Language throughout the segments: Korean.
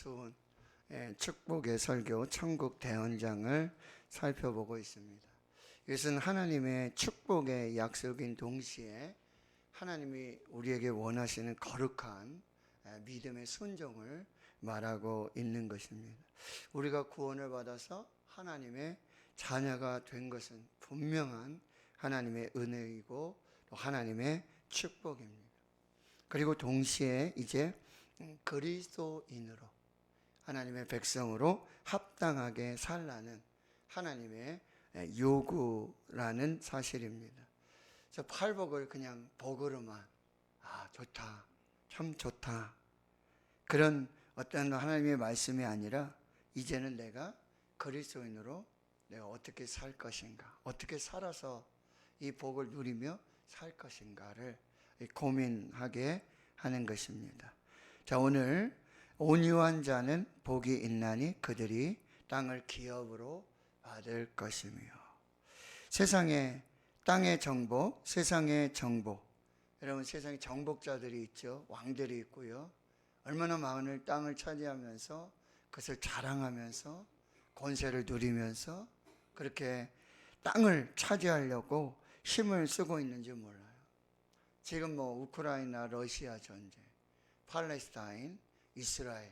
수훈 축복의 설교 천국 대헌장을 살펴보고 있습니다. 이것은 하나님의 축복의 약속인 동시에 하나님이 우리에게 원하시는 거룩한 믿음의 순종을 말하고 있는 것입니다. 우리가 구원을 받아서 하나님의 자녀가 된 것은 분명한 하나님의 은혜이고 또 하나님의 축복입니다. 그리고 동시에 이제 그리스도인으로 하나님의 백성으로 합당하게 살라는 하나님의 요구라는 사실입니다. 저 팔복을 그냥 복으로만 좋다, 참 좋다, 그런 어떤 하나님의 말씀이 아니라 이제는 내가 그리스도인으로 내가 어떻게 살 것인가, 어떻게 살아서 이 복을 누리며 살 것인가를 고민하게 하는 것입니다. 자, 오늘 온유한 자는 복이 있나니 그들이 땅을 기업으로 받을 것이며, 세상에 땅의 정복, 세상의 정복, 여러분 세상에 정복자들이 있죠. 왕들이 있고요. 얼마나 많은 땅을 차지하면서 그것을 자랑하면서 권세를 누리면서 그렇게 땅을 차지하려고 힘을 쓰고 있는지 몰라요. 지금 우크라이나 러시아 전쟁, 팔레스타인, 이스라엘,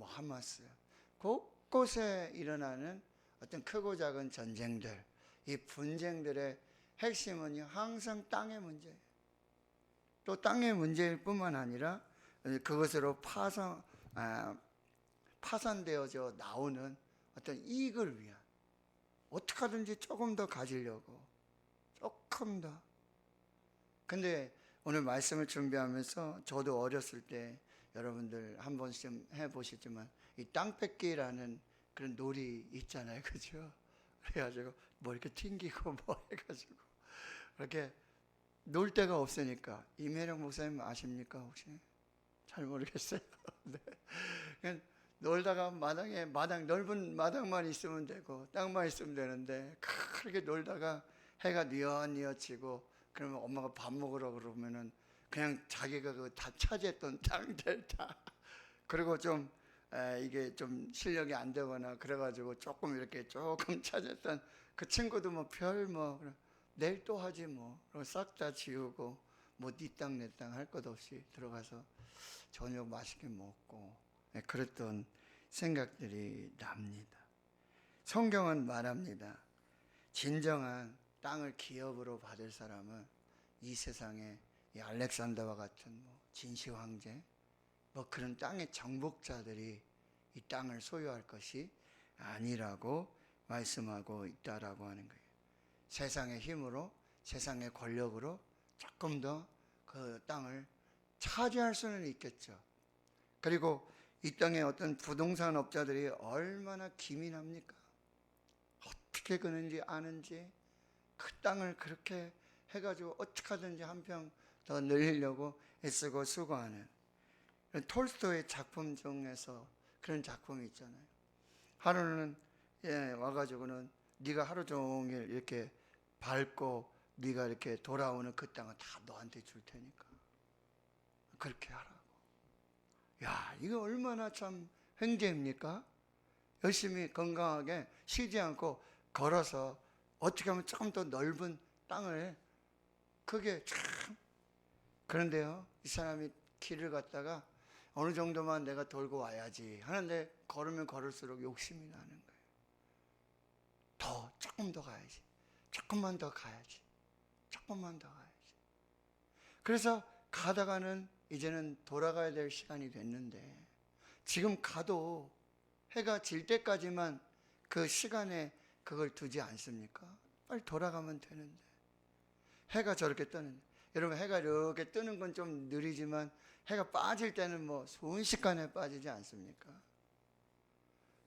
하마스, 곳곳에 일어나는 어떤 크고 작은 전쟁들, 이 분쟁들의 핵심은 항상 땅의 문제예요. 또 땅의 문제일 뿐만 아니라 그것으로 파산되어져 나오는 어떤 이익을 위한, 어떻게 하든지 조금 더 가지려고, 조금 더. 근데 오늘 말씀을 준비하면서 저도 어렸을 때 여러분들 한 번씩 해보시지만 이 땅 뺏기라는 그런 놀이 있잖아요, 그죠? 그래가지고 이렇게 튕기고 해가지고 이렇게 놀 데가 없으니까. 이매령 목사님 아십니까 혹시? 잘 모르겠어요. 네. 놀다가 넓은 마당만 있으면 되고 땅만 있으면 되는데, 그렇게 놀다가 해가 뉘엿뉘엿지고 그러면 엄마가 밥 먹으러 그러면은 그냥 자기가 다 차지했던 땅들 다, 그리고 좀 이게 좀 실력이 안 되거나 그래가지고 조금 차지했던 그 친구도 내일 또 하지 싹 다 지우고 네 땅 내 땅 할 것 없이 들어가서 저녁 맛있게 먹고 그랬던 생각들이 납니다. 성경은 말합니다. 진정한 땅을 기업으로 받을 사람은 이 세상에 이 알렉산더와 같은 진시 황제, 그런 땅의 정복자들이 이 땅을 소유할 것이 아니라고 말씀하고 있다라고 하는 거예요. 세상의 힘으로, 세상의 권력으로 조금 더 그 땅을 차지할 수는 있겠죠. 그리고 이 땅에 어떤 부동산 업자들이 얼마나 기민합니까? 어떻게 그런지 아는지 그 땅을 그렇게 해가지고 어떻게 하든지 한 평 더 늘리려고 애쓰고 수고하는, 톨스토이의 작품 중에서 그런 작품이 있잖아요. 하루는 와가지고는 네가 하루 종일 이렇게 밟고 네가 이렇게 돌아오는 그 땅은 다 너한테 줄 테니까 그렇게 하라고. 야, 이거 얼마나 참 횡재입니까? 열심히 건강하게 쉬지 않고 걸어서 어떻게 하면 조금 더 넓은 땅을, 그게 참. 그런데요, 이 사람이 길을 갔다가 어느 정도만 내가 돌고 와야지 하는데 걸으면 걸을수록 욕심이 나는 거예요. 조금 더 가야지, 조금만 더 가야지, 조금만 더 가야지. 그래서 가다가는 이제는 돌아가야 될 시간이 됐는데, 지금 가도 해가 질 때까지만 그 시간에 그걸 두지 않습니까? 빨리 돌아가면 되는데. 해가 저렇게 뜨는데, 여러분 해가 이렇게 뜨는 건 좀 느리지만 해가 빠질 때는 순식간에 빠지지 않습니까?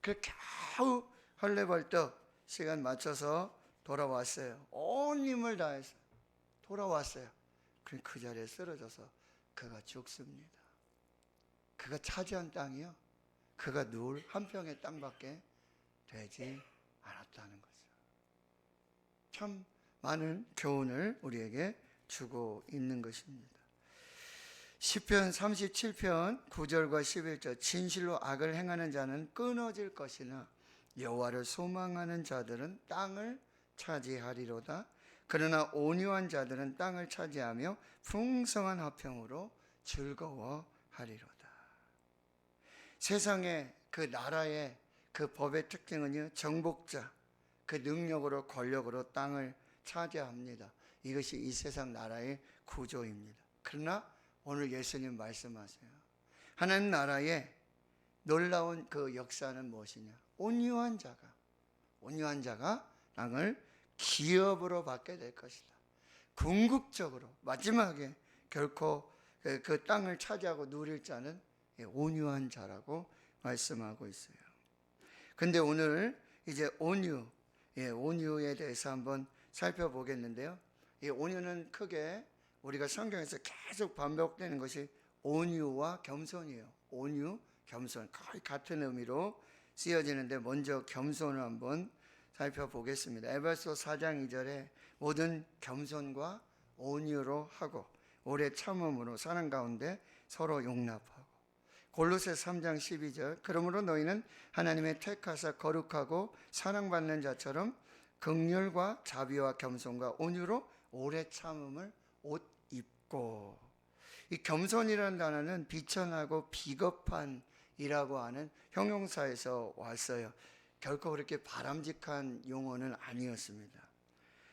그래 겨우 헐레벌떡 시간 맞춰서 돌아왔어요. 온 힘을 다해서 돌아왔어요. 그럼 그 자리에 쓰러져서 그가 죽습니다. 그가 차지한 땅이요, 그가 누울 한 평의 땅밖에 되지 않았다는 거죠. 참 많은 교훈을 우리에게 주고 있는 것입니다. 시편 37편 9절과 11절 진실로 악을 행하는 자는 끊어질 것이나 여호와를 소망하는 자들은 땅을 차지하리로다. 그러나 온유한 자들은 땅을 차지하며 풍성한 화평으로 즐거워하리로다. 세상의 그 나라의 그 법의 특징은요, 정복자, 그 능력으로 권력으로 땅을 차지합니다. 이것이 이 세상 나라의 구조입니다. 그러나 오늘 예수님 말씀하세요. 하나님 나라의 놀라운 그 역사는 무엇이냐? 온유한 자가 땅을 기업으로 받게 될 것이다. 궁극적으로 마지막에 결코 그 땅을 차지하고 누릴 자는 온유한 자라고 말씀하고 있어요. 근데 오늘 이제 온유에 대해서 한번 살펴보겠는데요. 이 온유는 크게 우리가 성경에서 계속 반복되는 것이 온유와 겸손이에요. 온유, 겸손 거의 같은 의미로 쓰여지는데 먼저 겸손을 한번 살펴보겠습니다. 에베소 4장 2절에 모든 겸손과 온유로 하고 오래 참음으로 사랑 가운데 서로 용납하고, 골로새 3장 12절 그러므로 너희는 하나님의 택하사 거룩하고 사랑받는 자처럼 긍휼과 자비와 겸손과 온유로 오래 참음을 옷 입고. 이 겸손이라는 단어는 비천하고 비겁한이라고 하는 형용사에서 왔어요. 결코 그렇게 바람직한 용어는 아니었습니다.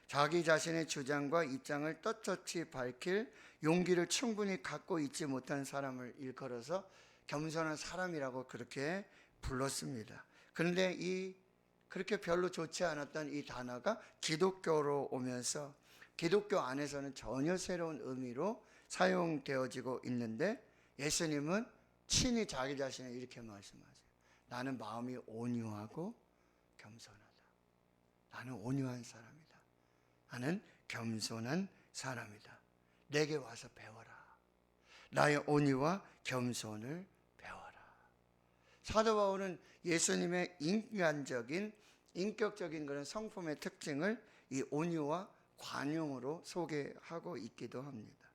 자기 자신의 주장과 입장을 떳떳이 밝힐 용기를 충분히 갖고 있지 못한 사람을 일컬어서 겸손한 사람이라고 그렇게 불렀습니다. 그런데 그렇게 별로 좋지 않았던 이 단어가 기독교로 오면서 기독교 안에서는 전혀 새로운 의미로 사용되어지고 있는데, 예수님은 친히 자기 자신을 이렇게 말씀하세요. 나는 마음이 온유하고 겸손하다. 나는 온유한 사람이다. 나는 겸손한 사람이다. 내게 와서 배워라. 나의 온유와 겸손을 배워라. 사도 바울은 예수님의 인격적인 그런 성품의 특징을 이 온유와 관용으로 소개하고 있기도 합니다.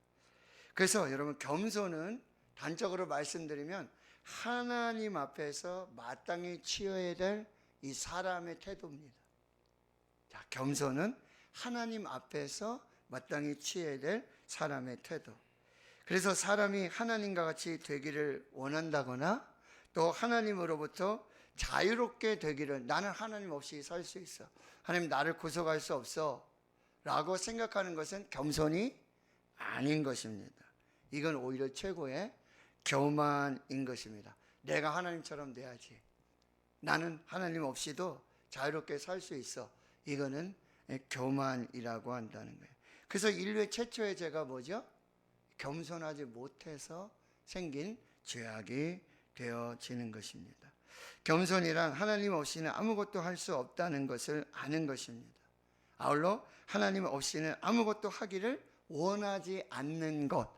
그래서 여러분, 겸손은 단적으로 말씀드리면 하나님 앞에서 마땅히 취해야 될 이 사람의 태도입니다. 자, 겸손은 하나님 앞에서 마땅히 취해야 될 사람의 태도. 그래서 사람이 하나님과 같이 되기를 원한다거나 또 하나님으로부터 자유롭게 되기를, 나는 하나님 없이 살 수 있어, 하나님 나를 구속할 수 없어 라고 생각하는 것은 겸손이 아닌 것입니다. 이건 오히려 최고의 교만인 것입니다. 내가 하나님처럼 돼야지, 나는 하나님 없이도 자유롭게 살 수 있어, 이거는 교만이라고 한다는 거예요. 그래서 인류의 최초의 죄가 뭐죠? 겸손하지 못해서 생긴 죄악이 되어지는 것입니다. 겸손이란 하나님 없이는 아무것도 할 수 없다는 것을 아는 것입니다. 아울러 하나님 없이는 아무것도 하기를 원하지 않는 것,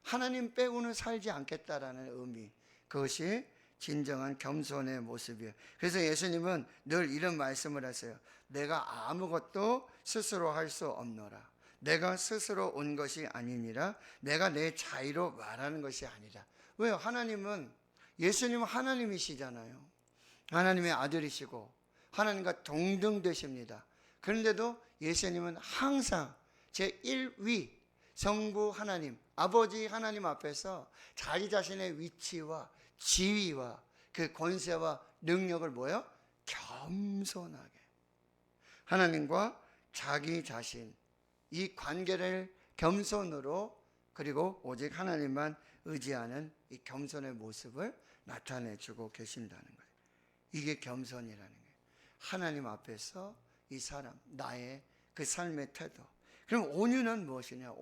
하나님 빼고는 살지 않겠다라는 의미, 그것이 진정한 겸손의 모습이에요. 그래서 예수님은 늘 이런 말씀을 하세요. 내가 아무것도 스스로 할 수 없노라. 내가 스스로 온 것이 아니니라. 내가 내 자의로 말하는 것이 아니라. 왜요? 예수님은 하나님이시잖아요. 하나님의 아들이시고 하나님과 동등되십니다. 그런데도 예수님은 항상 제1위 성부 하나님, 아버지 하나님 앞에서 자기 자신의 위치와 지위와 그 권세와 능력을 겸손하게, 하나님과 자기 자신, 이 관계를 겸손으로, 그리고 오직 하나님만 의지하는 이 겸손의 모습을 나타내주고 계신다는 거예요. 이게 겸손이라는 거예요. 하나님 앞에서 이 사람, 나의 그 삶의 태도. 그럼 온유는 무엇이냐?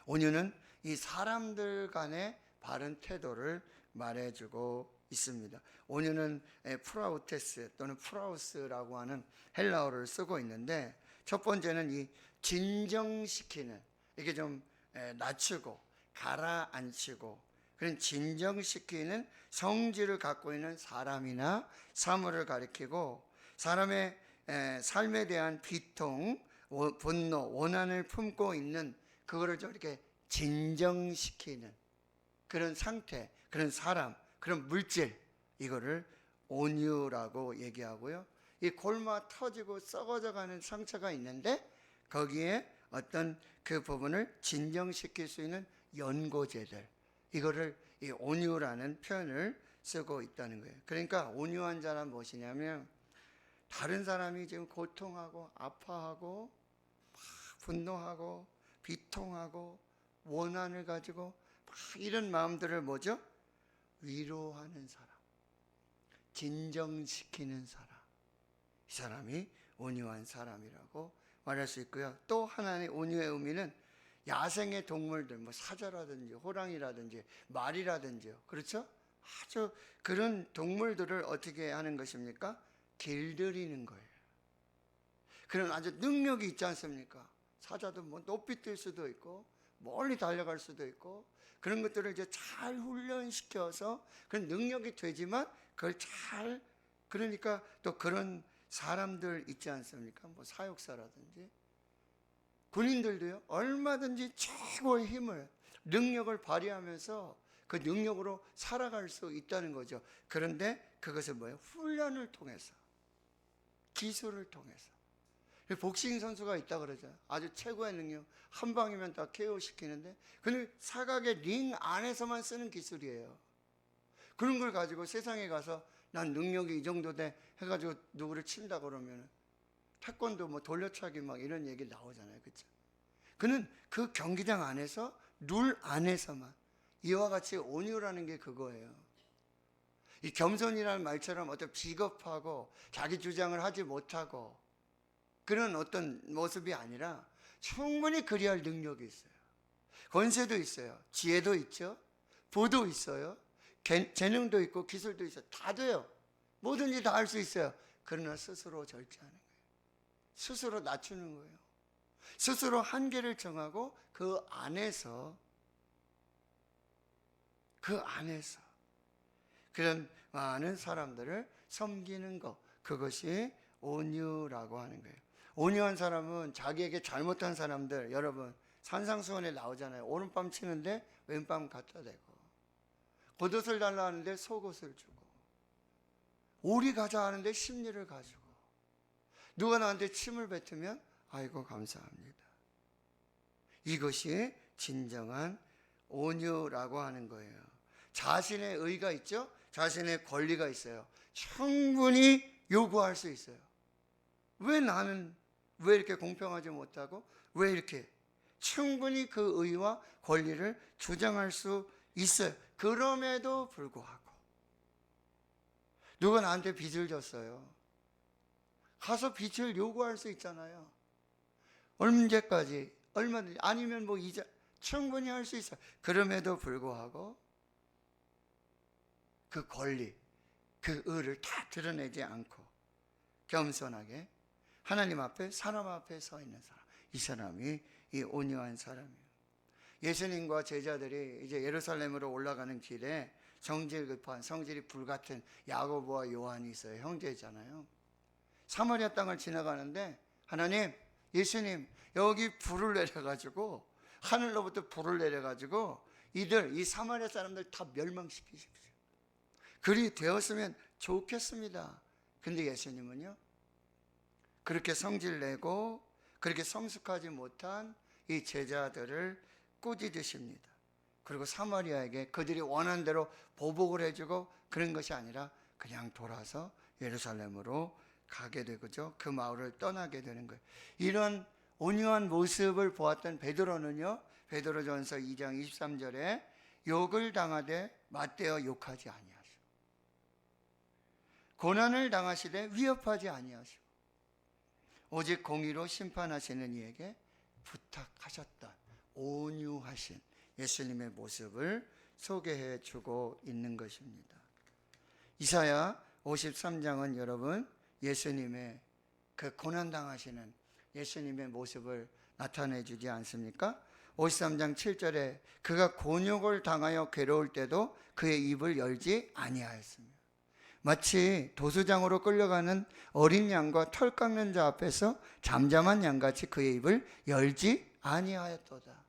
온유는 이 사람들 간의 바른 태도를 말해주고 있습니다. 온유는 프라우테스 또는 프라우스라고 하는 헬라어를 쓰고 있는데, 첫 번째는 이 진정시키는, 이게 좀 낮추고 가라앉히고 그런 진정시키는 성질을 갖고 있는 사람이나 사물을 가리키고, 사람의 삶에 대한 비통, 분노, 원한을 품고 있는 그거를 좀 이렇게 진정시키는 그런 상태, 그런 사람, 그런 물질, 이거를 온유라고 얘기하고요. 이 골마 터지고 썩어져 가는 상처가 있는데 거기에 어떤 그 부분을 진정시킬 수 있는 연고제들, 이거를 이 온유라는 표현을 쓰고 있다는 거예요. 그러니까 온유한 자란 무엇이냐면 다른 사람이 지금 고통하고 아파하고 분노하고 비통하고 원한을 가지고 막 이런 마음들을 뭐죠? 위로하는 사람, 진정시키는 사람, 이 사람이 온유한 사람이라고 말할 수 있고요. 또 하나의 온유의 의미는 야생의 동물들, 뭐 사자라든지 호랑이라든지 말이라든지요, 그렇죠? 아주 그런 동물들을 어떻게 하는 것입니까? 길들이는 거예요. 그런 아주 능력이 있지 않습니까? 사자도 뭐 높이 뛸 수도 있고 멀리 달려갈 수도 있고 그런 것들을 이제 잘 훈련시켜서 그런 능력이 되지만 그걸 잘, 그러니까 또 그런 사람들 있지 않습니까? 뭐 사육사라든지 군인들도요, 얼마든지 최고의 힘을, 능력을 발휘하면서 그 능력으로 살아갈 수 있다는 거죠. 그런데 그것은 뭐예요? 훈련을 통해서, 기술을 통해서. 복싱 선수가 있다 그러죠. 아주 최고의 능력, 한 방이면 다 KO 시키는데 그는 사각의 링 안에서만 쓰는 기술이에요. 그런 걸 가지고 세상에 가서 난 능력이 이 정도 돼 해가지고 누구를 친다 그러면 태권도 뭐 돌려차기 막 이런 얘기 나오잖아요, 그렇죠? 그는 그 경기장 안에서 룰 안에서만, 이와 같이 온유라는 게 그거예요. 이 겸손이라는 말처럼 어떤 비겁하고 자기 주장을 하지 못하고 그런 어떤 모습이 아니라 충분히 그리할 능력이 있어요. 권세도 있어요. 지혜도 있죠. 부도 있어요. 재능도 있고 기술도 있어요. 다 돼요. 뭐든지 다 할 수 있어요. 그러나 스스로 절제하는 거예요. 스스로 낮추는 거예요. 스스로 한계를 정하고 그 안에서 그런 많은 사람들을 섬기는 것, 그것이 온유라고 하는 거예요. 온유한 사람은 자기에게 잘못한 사람들, 여러분 산상수훈에 나오잖아요. 오른밤 치는데 왼밤 갖다 대고, 겉옷을 달라 하는데 속옷을 주고, 오리 가자 하는데 심리를 가지고, 누가 나한테 침을 뱉으면 아이고 감사합니다. 이것이 진정한 온유라고 하는 거예요. 자신의 의가 있죠. 자신의 권리가 있어요. 충분히 요구할 수 있어요. 왜 나는 왜 이렇게 공평하지 못하고 왜 이렇게 충분히 그 의와 권리를 주장할 수 있어요. 그럼에도 불구하고 누가 나한테 빚을 졌어요. 가서 빚을 요구할 수 있잖아요. 언제까지, 얼마든지, 아니면 뭐 이자 충분히 할 수 있어요. 그럼에도 불구하고 그 권리, 그 의를 다 드러내지 않고 겸손하게 하나님 앞에, 사람 앞에 서 있는 사람, 이 사람이 이 온유한 사람이에요. 예수님과 제자들이 이제 예루살렘으로 올라가는 길에 성질 급한, 성질이 불같은 야고보와 요한이 있어요. 형제잖아요. 사마리아 땅을 지나가는데 하나님, 예수님, 여기 불을 내려가지고, 하늘로부터 불을 내려가지고 이 사마리아 사람들 다 멸망시키십시오. 그리 되었으면 좋겠습니다. 근데 예수님은요, 그렇게 성질내고 그렇게 성숙하지 못한 이 제자들을 꾸짖으십니다. 그리고 사마리아에게 그들이 원하는 대로 보복을 해주고 그런 것이 아니라 그냥 돌아서 예루살렘으로 가게 되고죠. 그 마을을 떠나게 되는 거예요. 이런 온유한 모습을 보았던 베드로는요, 베드로전서 2장 23절에 욕을 당하되 맞대어 욕하지 아니하시고, 고난을 당하시되 위협하지 아니하시고, 오직 공의로 심판하시는 이에게 부탁하셨던 온유하신 예수님의 모습을 소개해 주고 있는 것입니다. 이사야 53장은 여러분, 예수님의 그 고난당하시는 예수님의 모습을 나타내 주지 않습니까? 53장 7절에 그가 곤욕을 당하여 괴로울 때도 그의 입을 열지 아니하였으며, 마치 도수장으로 끌려가는 어린 양과 털 깎는 자 앞에서 잠잠한 양같이 그의 입을 열지 아니하였도다.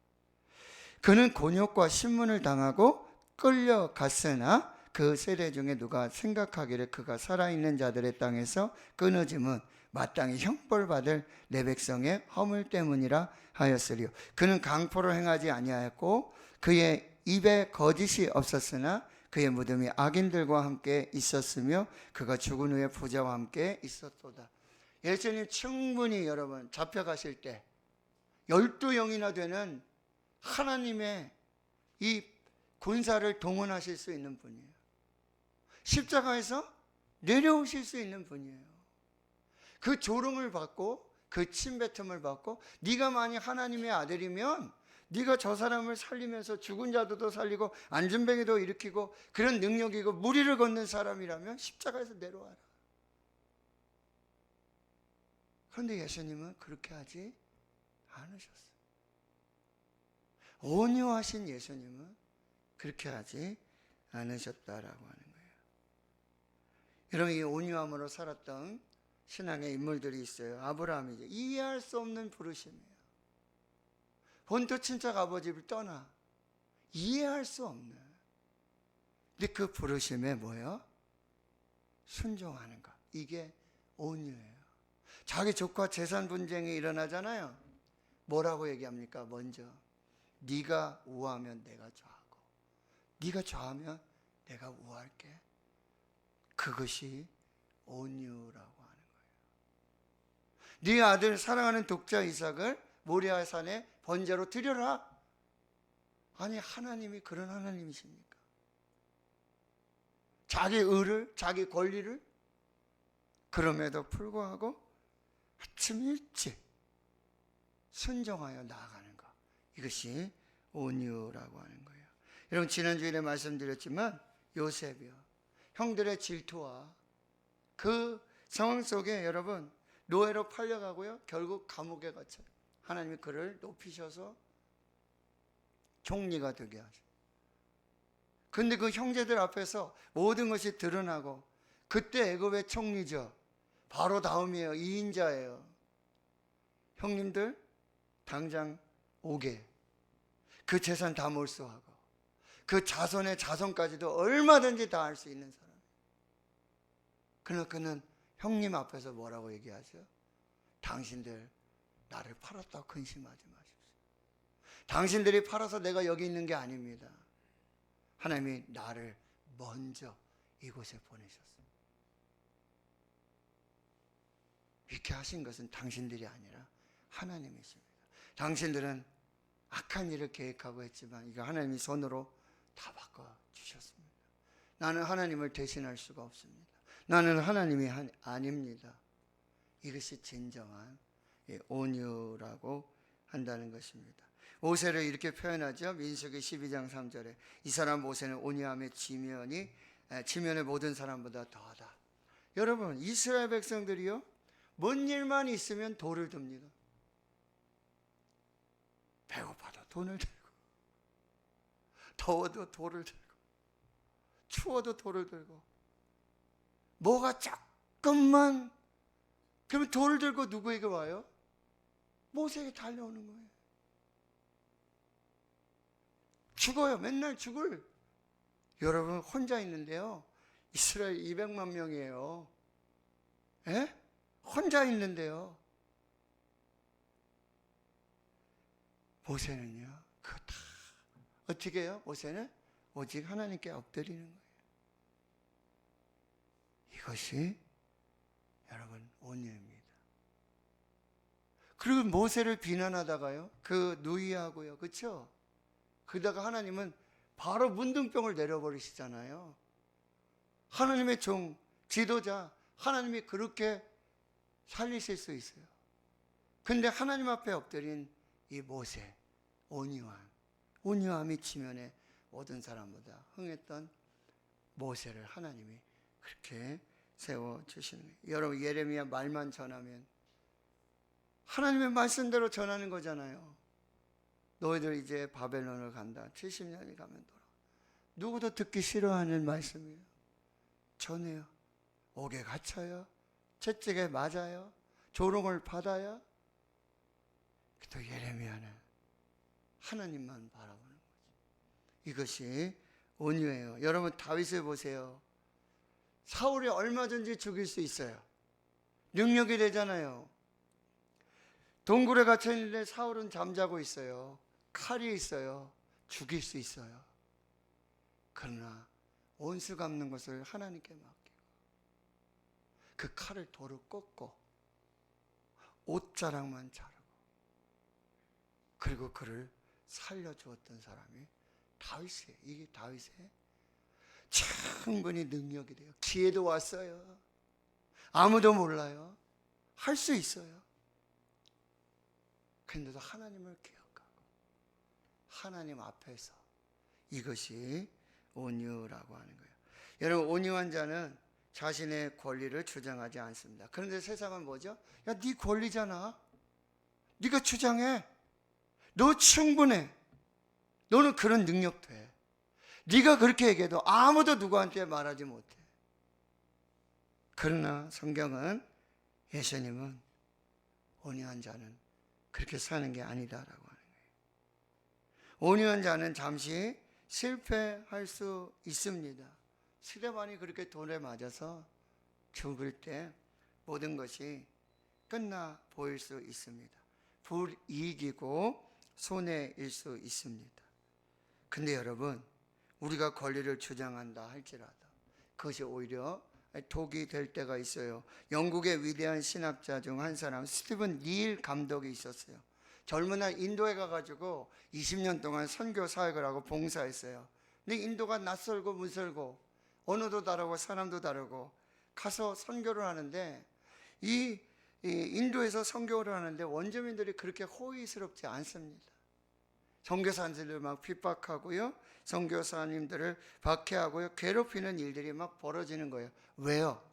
그는 곤욕과 신문을 당하고 끌려갔으나 그 세대 중에 누가 생각하기를 그가 살아있는 자들의 땅에서 끊어짐은 마땅히 형벌받을 내 백성의 허물 때문이라 하였으리요. 그는 강포를 행하지 아니하였고 그의 입에 거짓이 없었으나 그의 무덤이 악인들과 함께 있었으며 그가 죽은 후에 부자와 함께 있었도다. 예수님 충분히 여러분 잡혀가실 때 12영이나 되는 하나님의 이 군사를 동원하실 수 있는 분이에요. 십자가에서 내려오실 수 있는 분이에요. 그 조롱을 받고 그 침뱉음을 받고 네가 만약 하나님의 아들이면 네가 저 사람을 살리면서 죽은 자들도 살리고 안전뱅이도 일으키고 그런 능력이고 무리를 걷는 사람이라면 십자가에서 내려와라. 그런데 예수님은 그렇게 하지 않으셨어요. 온유하신 예수님은 그렇게 하지 않으셨다라고 하는 거예요. 여러분, 이 온유함으로 살았던 신앙의 인물들이 있어요. 아브라함이죠. 이해할 수 없는 부르심이에요. 본토 친척 아버지를 떠나 이해할 수 없는. 근데 그 부르심에 뭐예요? 순종하는 것. 이게 온유예요. 자기 조카 재산 분쟁이 일어나잖아요. 뭐라고 얘기합니까? 먼저 네가 우하면 내가 좌하고 네가 좌하면 내가 우할게. 그것이 온유라고 하는 거예요. 네 아들 사랑하는 독자 이삭을 모리아산에 번제로 드려라. 아니, 하나님이 그런 하나님이십니까? 자기 의를, 자기 권리를 그럼에도 불구하고 아침 일찍 순종하여 나아가는 것. 이것이 온유라고 하는 거예요. 여러분, 지난주에 말씀드렸지만 요셉이요, 형들의 질투와 그 상황 속에 여러분 노예로 팔려가고요, 결국 감옥에 갇혀요. 하나님이 그를 높이셔서 총리가 되게 하셔요. 근데 그 형제들 앞에서 모든 것이 드러나고, 그때 애굽의 총리죠, 바로 다음이에요. 2인자예요. 형님들 당장 오게. 그 재산 다 몰수하고 그 자손의 자손까지도 얼마든지 다 할 수 있는 사람. 그러나 그는 형님 앞에서 뭐라고 얘기하죠? 당신들 나를 팔았다고 근심하지 마십시오. 당신들이 팔아서 내가 여기 있는 게 아닙니다. 하나님이 나를 먼저 이곳에 보내셨어요. 이렇게 하신 것은 당신들이 아니라 하나님이십니다. 당신들은 악한 일을 계획하고 했지만 이거 하나님이 손으로 다 바꿔주셨습니다. 나는 하나님을 대신할 수가 없습니다. 나는 하나님이 아닙니다. 이것이 진정한 온유라고 한다는 것입니다. 모세를 이렇게 표현하죠. 민수기 12장 3절에 이 사람 모세는 온유함의 지면의 모든 사람보다 더하다. 여러분, 이스라엘 백성들이요, 뭔 일만 있으면 돌을 듭니다. 배고파도 돈을 들고, 더워도 돌을 들고, 추워도 돌을 들고, 뭐가 조금만 그러면 돌을 들고 누구에게 와요? 모세에게 달려오는 거예요. 죽어요. 맨날 죽을. 여러분, 혼자 있는데요, 이스라엘 200만 명이에요. 예? 혼자 있는데요, 모세는요, 그거 다 어떻게 해요? 모세는 오직 하나님께 엎드리는 거예요. 이것이 여러분 온유입니다. 그리고 모세를 비난하다가요, 그 누이하고요, 그렇죠? 그러다가 하나님은 바로 문둥병을 내려버리시잖아요. 하나님의 종, 지도자, 하나님이 그렇게 살리실 수 있어요. 근데 하나님 앞에 엎드린 이 모세, 온유함이 지면에 모든 사람보다 흥했던 모세를 하나님이 그렇게 세워주시는 거예요. 여러분, 예레미야 말만 전하면 하나님의 말씀대로 전하는 거잖아요. 너희들 이제 바벨론을 간다. 70년이 가면 돌아. 누구도 듣기 싫어하는 말씀이에요. 전해요. 옥에 갇혀요. 채찍에 맞아요. 조롱을 받아요. 또 예레미야는 하나님만 바라보는 거예요. 이것이 온유예요. 여러분 다윗을 보세요. 사울이 얼마든지 죽일 수 있어요. 능력이 되잖아요. 동굴에 갇혀 있는데 사울은 잠자고 있어요. 칼이 있어요. 죽일 수 있어요. 그러나 원수 갚는 것을 하나님께 맡기고 그 칼을 도로 꺾고 옷자락만 자르고 그리고 그를 살려주었던 사람이 다윗이에요. 이게 다윗의 충분히 능력이 돼요. 기회도 왔어요. 아무도 몰라요. 할 수 있어요. 그런데도 하나님을 기억하고 하나님 앞에서 이것이 온유라고 하는 거예요. 여러분 온유한 자는 자신의 권리를 주장하지 않습니다. 그런데 세상은 뭐죠? 야, 네 권리잖아. 네가 주장해. 너 충분해. 너는 그런 능력 돼. 네가 그렇게 얘기해도 아무도 누구한테 말하지 못해. 그러나 성경은 예수님은 온유한 자는 그렇게 사는 게 아니다라고 하는 거예요. 온유한 자는 잠시 실패할 수 있습니다. 스데반이 그렇게 돌에 맞아서 죽을 때 모든 것이 끝나 보일 수 있습니다. 불이익이고 손해일 수 있습니다. 근데 여러분, 우리가 권리를 주장한다 할지라도 그것이 오히려 독이 될 때가 있어요. 영국의 위대한 신학자 중 한 사람 스티븐 닐 감독이 있었어요. 젊은 날 인도에 가가지고 20년 동안 선교 사역을 하고 봉사했어요. 근데 인도가 낯설고 무설고 언어도 다르고 사람도 다르고 가서 선교를 하는데 이 인도에서 선교를 하는데 원주민들이 그렇게 호의스럽지 않습니다. 선교사님들을 막 핍박하고요, 선교사님들을 박해하고요, 괴롭히는 일들이 막 벌어지는 거예요. 왜요?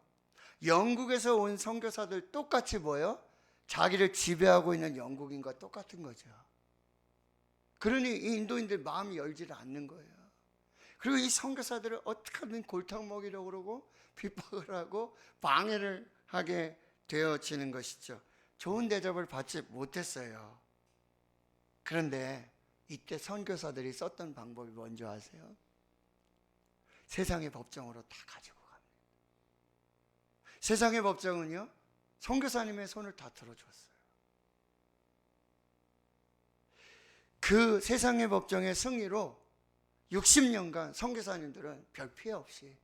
영국에서 온 선교사들 똑같이 뭐예요? 자기를 지배하고 있는 영국인과 똑같은 거죠. 그러니 이 인도인들 마음이 열지를 않는 거예요. 그리고 이 선교사들을 어떻게든 골탕 먹이려고 그러고 핍박을 하고 방해를 하게 되어지는 것이죠. 좋은 대접을 받지 못했어요. 그런데 이때 선교사들이 썼던 방법이 뭔지 아세요? 세상의 법정으로 다 가지고 갑니다. 세상의 법정은요, 선교사님의 손을 다 들어줬어요. 그 세상의 법정의 승리로 60년간 선교사님들은 별 피해 없이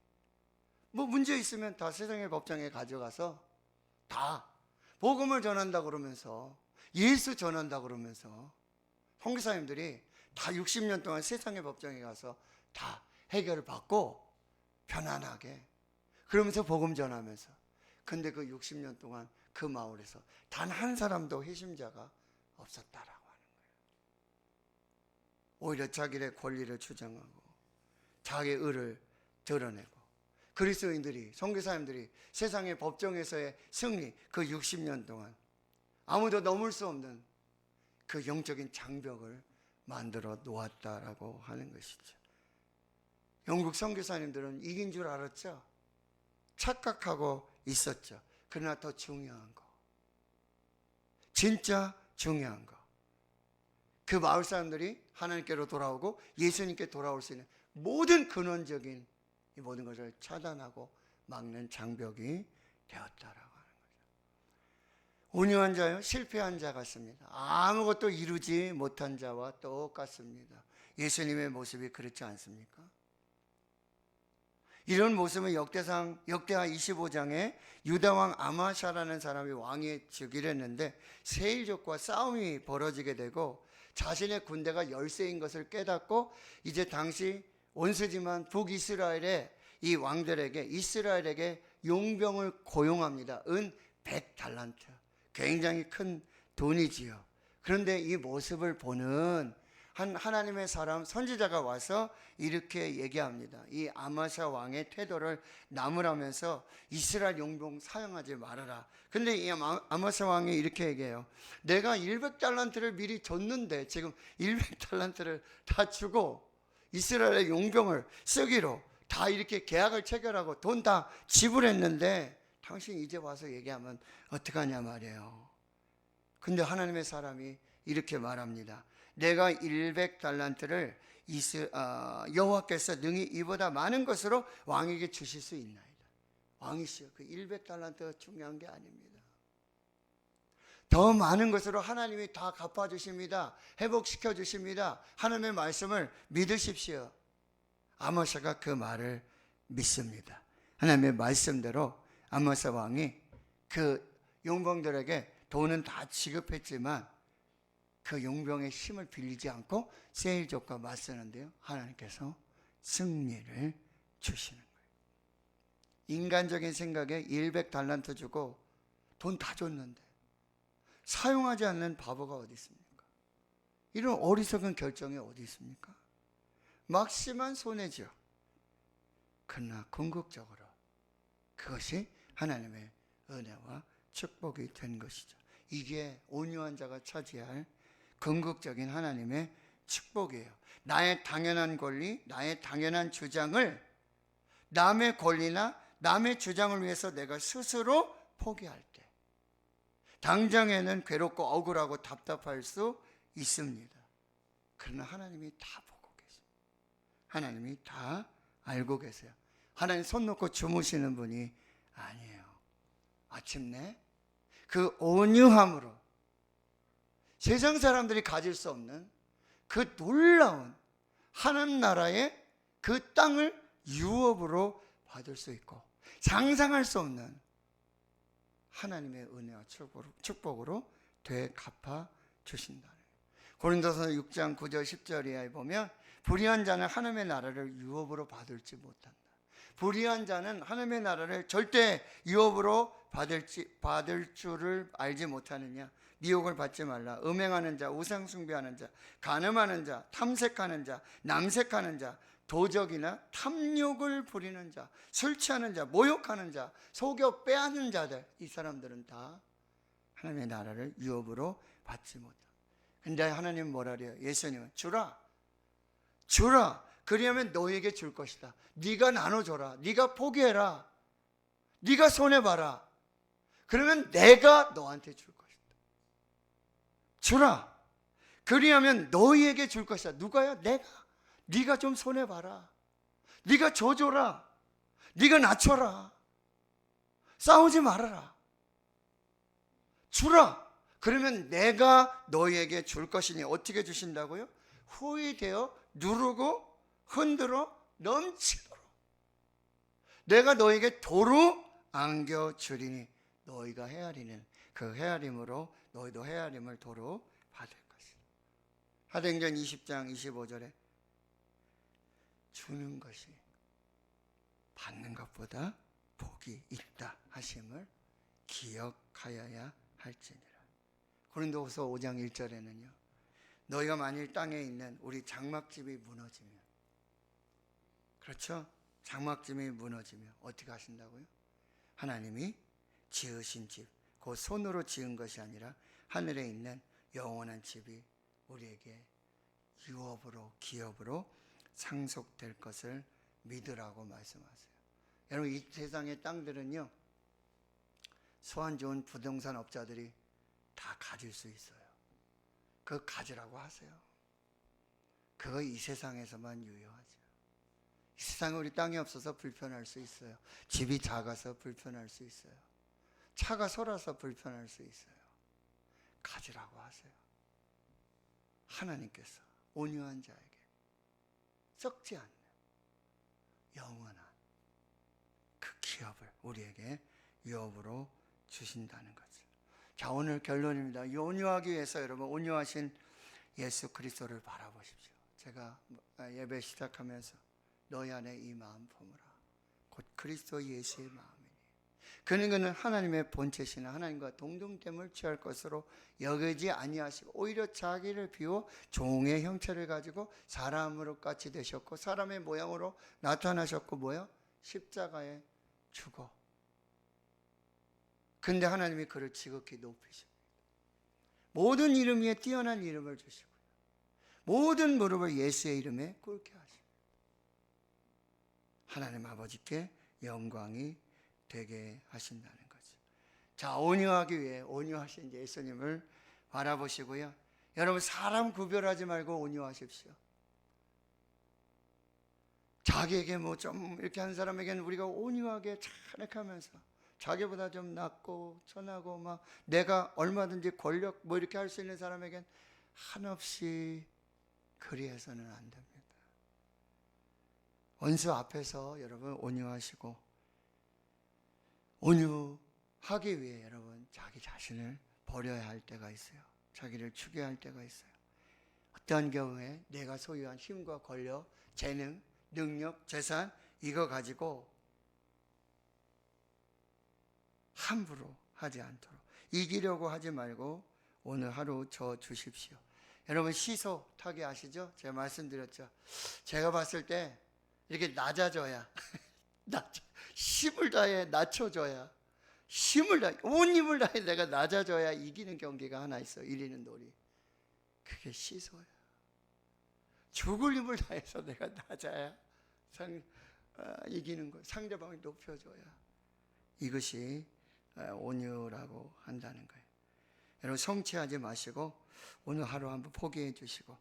뭐 문제 있으면 다 세상의 법정에 가져가서 다 복음을 전한다 그러면서 예수 전한다 그러면서 선교사님들이 다 60년 동안 세상의 법정에 가서 다 해결을 받고 편안하게 그러면서 복음 전하면서, 근데 그 60년 동안 그 마을에서 단 한 사람도 회심자가 없었다라고 하는 거예요. 오히려 자기의 권리를 주장하고 자기의 의를 드러내고 그리스도인들이, 선교사님들이 세상의 법정에서의 승리, 그 60년 동안 아무도 넘을 수 없는 그 영적인 장벽을 만들어 놓았다라고 하는 것이죠. 영국 선교사님들은 이긴 줄 알았죠. 착각하고 있었죠. 그러나 더 중요한 거, 진짜 중요한 거, 그 마을 사람들이 하나님께로 돌아오고 예수님께 돌아올 수 있는 모든 근원적인 이 모든 것을 차단하고 막는 장벽이 되었다라고 하는 거죠. 온유한 자요, 실패한 자 같습니다. 아무것도 이루지 못한 자와 똑같습니다. 예수님의 모습이 그렇지 않습니까? 이런 모습은 역대하 25장에 유다왕 아마샤라는 사람이 왕위에 즉위를 했는데 세일족과 싸움이 벌어지게 되고 자신의 군대가 열세인 것을 깨닫고 이제 당시 원수지만 북이스라엘의 이 왕들에게, 이스라엘에게 용병을 고용합니다. 은 100달란트. 굉장히 큰 돈이지요. 그런데 이 모습을 보는 한 하나님의 사람 선지자가 와서 이렇게 얘기합니다. 이 아마샤 왕의 태도를 나무라면서 이스라엘 용병 사용하지 말아라. 근데 이 아마샤 왕이 이렇게 얘기해요. 내가 100달란트를 미리 줬는데 지금 100달란트를 다 주고 이스라엘의 용병을 쓰기로 다 이렇게 계약을 체결하고 돈 다 지불했는데 당신 이제 와서 얘기하면 어떡하냐 말이에요. 근데 하나님의 사람이 이렇게 말합니다. 내가 100달란트를 여호와께서 능히 이보다 많은 것으로 왕에게 주실 수 있나이다. 왕이시여, 그 100달란트가 중요한 게 아닙니다. 더 많은 것으로 하나님이 다 갚아주십니다. 회복시켜 주십니다. 하나님의 말씀을 믿으십시오. 아모스가 그 말을 믿습니다. 하나님의 말씀대로 아모스 왕이 그 용병들에게 돈은 다 지급했지만 그 용병의 힘을 빌리지 않고 세일족과 맞서는데요, 하나님께서 승리를 주시는 거예요. 인간적인 생각에 100달란트 주고 돈 다 줬는데 사용하지 않는 바보가 어디 있습니까? 이런 어리석은 결정이 어디 있습니까? 막심한 손해죠. 그러나 궁극적으로 그것이 하나님의 은혜와 축복이 된 것이죠. 이게 온유한 자가 차지할 궁극적인 하나님의 축복이에요. 나의 당연한 권리, 나의 당연한 주장을 남의 권리나 남의 주장을 위해서 내가 스스로 포기할 때 당장에는 괴롭고 억울하고 답답할 수 있습니다. 그러나 하나님이 다 보고 계세요. 하나님이 다 알고 계세요. 하나님 손 놓고 주무시는 분이 아니에요. 아침내 그 온유함으로 세상 사람들이 가질 수 없는 그 놀라운 하나님 나라의 그 땅을 유업으로 받을 수 있고 상상할 수 없는 하나님의 은혜와 축복으로 되갚아 주신다는 거예요. 고린도서 6장 9절 10절에 보면 불의한 자는 하나님의 나라를 유업으로 받을지 못한다. 불의한 자는 하나님의 나라를 절대 유업으로 받을 줄을 알지 못하느냐. 미혹을 받지 말라. 음행하는 자, 우상 숭배하는 자, 간음하는 자, 탐색하는 자, 남색하는 자, 도적이나 탐욕을 부리는 자, 술 취하는 자, 모욕하는 자, 속여 빼앗는 자들, 이 사람들은 다 하나님의 나라를 유업으로 받지 못한다. 근데 하나님은 뭐라 그래요? 예수님은 주라, 그리하면 너에게 줄 것이다. 네가 나눠줘라, 네가 포기해라, 네가 손해봐라. 그러면 내가 너한테 줄 것이다. 주라, 그리하면 너희에게 줄 것이다. 누가요? 내가. 네가 좀 손해봐라, 네가 줘줘라, 네가 낮춰라, 싸우지 말아라. 주라, 그러면 내가 너희에게 줄 것이니 어떻게 주신다고요? 후히 되어 누르고 흔들어 넘치도록 내가 너에게 도로 안겨주리니 너희가 헤아리는 그 헤아림으로 너희도 헤아림을 도로 받을 것이다. 사도행전 20장 25절에 주는 것이 받는 것보다 복이 있다 하심을 기억하여야 할지니라. 고린도후서 5장 1절에는요, 너희가 만일 땅에 있는 우리 장막집이 무너지면, 그렇죠? 장막집이 무너지면 어떻게 하신다고요? 하나님이 지으신 집, 그 손으로 지은 것이 아니라 하늘에 있는 영원한 집이 우리에게 유업으로, 기업으로 상속될 것을 믿으라고 말씀하세요. 여러분, 이 세상의 땅들은요, 소환 좋은 부동산 업자들이 다 가질 수 있어요. 그거 가지라고 하세요. 그거 이 세상에서만 유효하죠. 이 세상에 우리 땅이 없어서 불편할 수 있어요. 집이 작아서 불편할 수 있어요. 차가 설어서 불편할 수 있어요. 가지라고 하세요. 하나님께서 온유한 자에게 썩지 않는 영원한 그 기업을 우리에게 유업으로 주신다는 거죠. 자, 오늘 결론입니다. 온유하기 위해서 여러분, 온유하신 예수 그리스도를 바라보십시오. 제가 예배 시작하면서 너희 안에 이 마음 품으라. 곧 그리스도 예수의 마음이니. 그는 하나님의 본체시나 하나님과 동등됨을 취할 것으로 여기지 아니하시고 오히려 자기를 비워 종의 형체를 가지고 사람으로 같이 되셨고 사람의 모양으로 나타나셨고 뭐요? 십자가에 죽어. 근데 하나님이 그를 지극히 높이십니다. 모든 이름 위에 뛰어난 이름을 주시고요, 모든 무릎을 예수의 이름에 꿇게 하십니다. 하나님 아버지께 영광이 되게 하신다는 거죠. 자, 온유하기 위해 온유하신 예수님을 바라보시고요, 여러분 사람 구별하지 말고 온유하십시오. 자기에게 뭐 좀 이렇게 한 사람에게는 우리가 온유하게 찬양하면서 자기보다 좀 낫고 선하고 막 내가 얼마든지 권력 뭐 이렇게 할 수 있는 사람에겐 한없이 그리해서는 안 됩니다. 원수 앞에서 여러분 온유하시고 온유하기 위해 여러분 자기 자신을 버려야 할 때가 있어요. 자기를 죽여야 할 때가 있어요. 어떠한 경우에 내가 소유한 힘과 권력, 재능, 능력, 재산 이거 가지고 함부로 하지 않도록 이기려고 하지 말고 오늘 하루 저 주십시오. 여러분 시소 타기 아시죠? 제가 말씀드렸죠. 제가 봤을 때 이렇게 낮아져야 힘을 다해 낮춰줘야 힘을 다해 온 힘을 다해 내가 낮아져야 이기는 경기가 하나 있어. 이기는 놀이. 그게 시소야. 죽을 힘을 다해서 내가 낮아야 이기는 거예요. 상대방을 높여줘야. 이것이 온유라고 한다는 거예요. 여러분 성취하지 마시고 오늘 하루 한번 포기해 주시고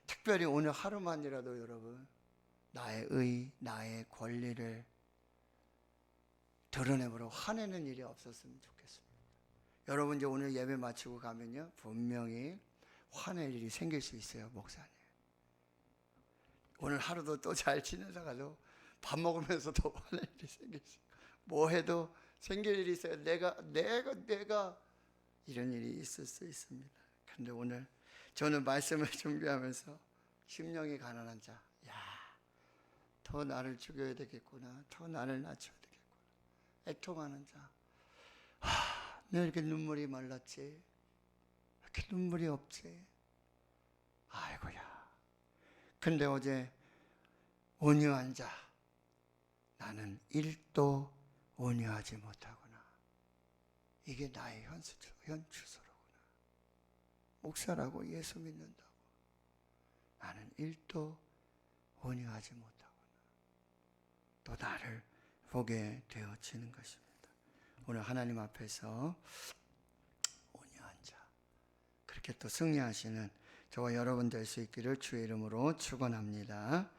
특별히 오늘 하루만이라도 여러분 나의 의, 나의 권리를 드러내므로 화내는 일이 없었으면 좋겠습니다. 여러분 이제 오늘 예배 마치고 가면요 분명히 화낼 일이 생길 수 있어요. 목사님 오늘 하루도 또 잘 지내다가도 밥 먹으면서 또 화낼 일이 생길 수 있어요. 뭐 해도 생길 일이 있어요. 내가 이런 일이 있을 수 있습니다. 그런데 오늘 저는 말씀을 준비하면서 심령이 가난한 자, 더 나를 죽여야 되겠구나, 더 나를 낮춰야 되겠구나, 애통하는 자, 내 이렇게 눈물이 말랐지, 왜 이렇게 눈물이 없지, 아이고야. 근데 어제 온유한 자, 나는 1도 온유하지 못하구나. 이게 나의 현주소로구나. 목사라고 예수 믿는다고 나는 1도 온유하지 못하구나. 또 나를 보게 되어지는 것입니다. 오늘 하나님 앞에서 온유한 자 그렇게 또 승리하시는 저와 여러분 될 수 있기를 주의 이름으로 축원합니다.